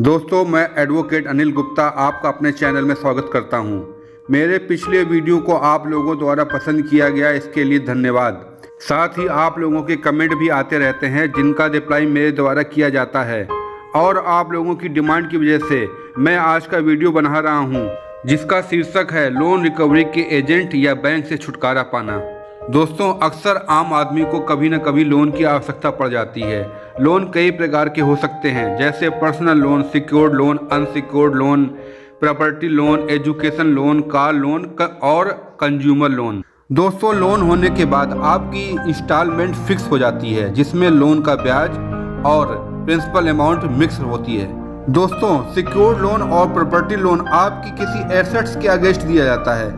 दोस्तों, मैं एडवोकेट अनिल गुप्ता आपका अपने चैनल में स्वागत करता हूं। मेरे पिछले वीडियो को आप लोगों द्वारा पसंद किया गया, इसके लिए धन्यवाद। साथ ही आप लोगों के कमेंट भी आते रहते हैं जिनका रिप्लाई मेरे द्वारा किया जाता है और आप लोगों की डिमांड की वजह से मैं आज का वीडियो बना रहा हूं, जिसका शीर्षक है लोन रिकवरी के एजेंट या बैंक से छुटकारा पाना। दोस्तों, अक्सर आम आदमी को कभी न कभी लोन की आवश्यकता पड़ जाती है। लोन कई प्रकार के हो सकते हैं, जैसे personal loan, secured loan, unsecured loan, property loan, education loan, car loan और कंज्यूमर लोन। दोस्तों, लोन होने के बाद आपकी इंस्टॉलमेंट फिक्स हो जाती है, जिसमें लोन का ब्याज और प्रिंसिपल अमाउंट मिक्स होती है। दोस्तों, सिक्योर्ड लोन और प्रॉपर्टी लोन आपकी किसी एसेट्स के अगेंस्ट दिया जाता है।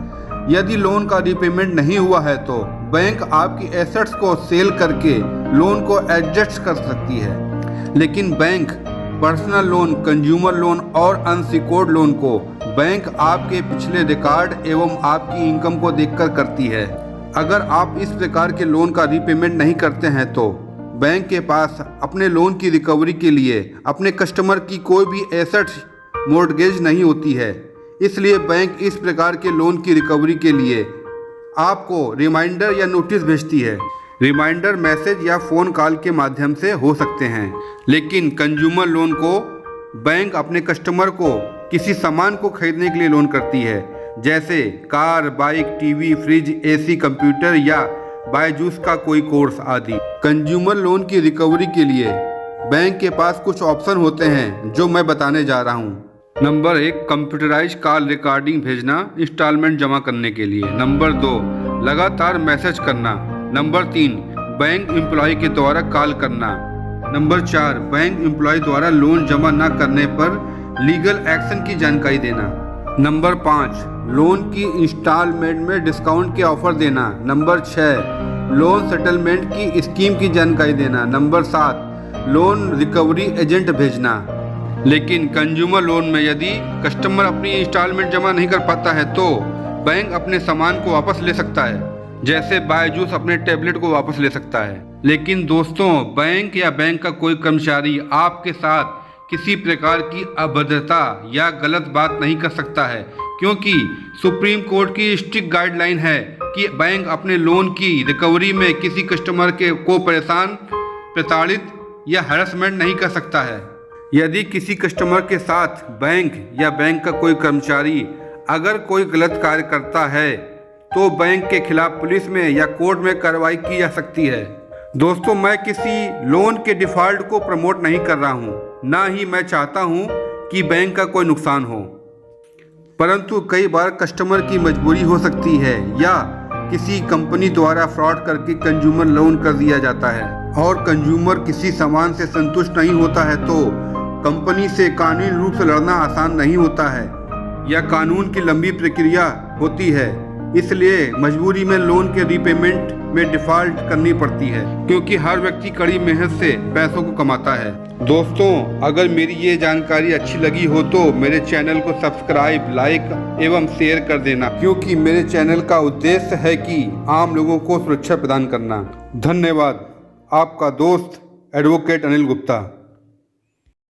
यदि लोन का रीपेमेंट नहीं हुआ है तो बैंक आपकी एसेट्स को सेल करके लोन को एडजस्ट कर सकती है। लेकिन bank personal loan, consumer loan और अनसिक्योर्ड लोन को बैंक आपके पिछले रिकॉर्ड एवं आपकी इनकम को देखकर करती है। अगर आप इस प्रकार के लोन का रीपेमेंट नहीं करते हैं तो बैंक के पास अपने लोन की रिकवरी के लिए अपने कस्टमर की कोई भी एसेट्स मॉर्गेज नहीं होती है। इसलिए बैंक इस प्रकार के लोन की रिकवरी के लिए आपको रिमाइंडर या नोटिस भेजती है। रिमाइंडर मैसेज या फ़ोन कॉल के माध्यम से हो सकते हैं। लेकिन कंज्यूमर लोन को बैंक अपने कस्टमर को किसी सामान को खरीदने के लिए लोन करती है, जैसे car, bike, TV, fridge, AC, computer या बायजूस का कोई कोर्स आदि। कंज्यूमर लोन की रिकवरी के लिए बैंक के पास कुछ ऑप्शन होते हैं जो मैं बताने जा रहा हूँ। नंबर 1, कंप्यूटराइज कॉल रिकॉर्डिंग भेजना इंस्टॉलमेंट जमा करने के लिए। नंबर 2, लगातार मैसेज करना। नंबर 3, बैंक एम्प्लॉय के द्वारा कॉल करना। नंबर 4, बैंक एम्प्लॉय द्वारा लोन जमा न करने पर लीगल एक्शन की जानकारी देना। नंबर 5, लोन की इंस्टॉलमेंट में डिस्काउंट के ऑफर देना। नंबर 6, लोन सेटलमेंट की स्कीम की जानकारी देना। नंबर 7, लोन रिकवरी एजेंट भेजना। लेकिन कंज्यूमर लोन में यदि कस्टमर अपनी इंस्टॉलमेंट जमा नहीं कर पाता है तो बैंक अपने सामान को वापस ले सकता है, जैसे बायजूस अपने टैबलेट को वापस ले सकता है। लेकिन दोस्तों, बैंक या बैंक का कोई कर्मचारी आपके साथ किसी प्रकार की अभद्रता या गलत बात नहीं कर सकता है, क्योंकि सुप्रीम कोर्ट की स्ट्रिक्ट गाइडलाइन है कि बैंक अपने लोन की रिकवरी में किसी कस्टमर को परेशान, प्रताड़ित या हैरेसमेंट नहीं कर सकता है। यदि किसी कस्टमर के साथ बैंक या बैंक का कोई कर्मचारी अगर कोई गलत कार्य करता है तो बैंक के खिलाफ पुलिस में या कोर्ट में कार्रवाई की जा सकती है। दोस्तों, मैं किसी लोन के डिफ़ॉल्ट को प्रमोट नहीं कर रहा हूँ, ना ही मैं चाहता हूँ कि बैंक का कोई नुकसान हो, परंतु कई बार कस्टमर की मजबूरी हो सकती है या किसी कंपनी द्वारा फ्रॉड करके कंज्यूमर लोन कर दिया जाता है और कंज्यूमर किसी सामान से संतुष्ट नहीं होता है तो कंपनी से कानूनी रूप से लड़ना आसान नहीं होता है या कानून की लंबी प्रक्रिया होती है। इसलिए मजबूरी में लोन के रीपेमेंट में डिफ़ॉल्ट करनी पड़ती है, क्योंकि हर व्यक्ति कड़ी मेहनत से पैसों को कमाता है। दोस्तों, अगर मेरी ये जानकारी अच्छी लगी हो तो मेरे चैनल को सब्सक्राइब, लाइक एवं शेयर कर देना, क्योंकि मेरे चैनल का उद्देश्य है कि आम लोगों को सुरक्षा प्रदान करना। धन्यवाद। आपका दोस्त एडवोकेट अनिल गुप्ता।